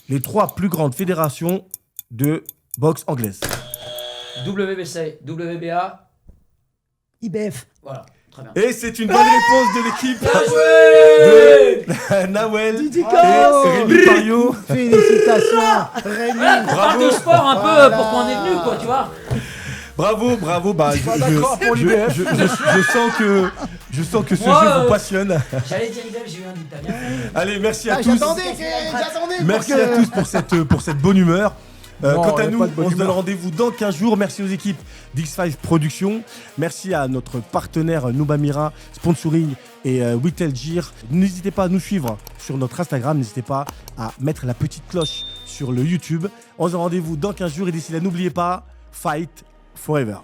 les 3 plus grandes fédérations de boxe anglaise? WBC, WBA, IBF. voilà, très bien. Et c'est une bonne réponse de l'équipe Bien joué. de Nawel et Dédicace. Rémi Pario. Félicitations, Rémi. Voilà, qu'on parle de sport un peu Voilà. pour qu'on est venu, quoi, tu vois. Bravo. Bah, Pas d'accord pour l'IBF. je sens que ce Moi, jeu vous passionne. J'allais dire IBF, j'ai eu un doute. Bien. Allez, merci à Ah, tous. J'attendais. Merci à tous pour cette bonne humeur. Non, Quant à y a nous, pas de bonne on se donne humeur. rendez-vous dans 15 jours. Merci aux équipes d'X5 Productions. Merci à notre partenaire Noubamira Sponsoring et Whittle Gear. N'hésitez pas à nous suivre sur notre Instagram. N'hésitez pas à mettre la petite cloche sur le YouTube. On se donne rendez-vous dans 15 jours. Et d'ici là, n'oubliez pas, fight forever.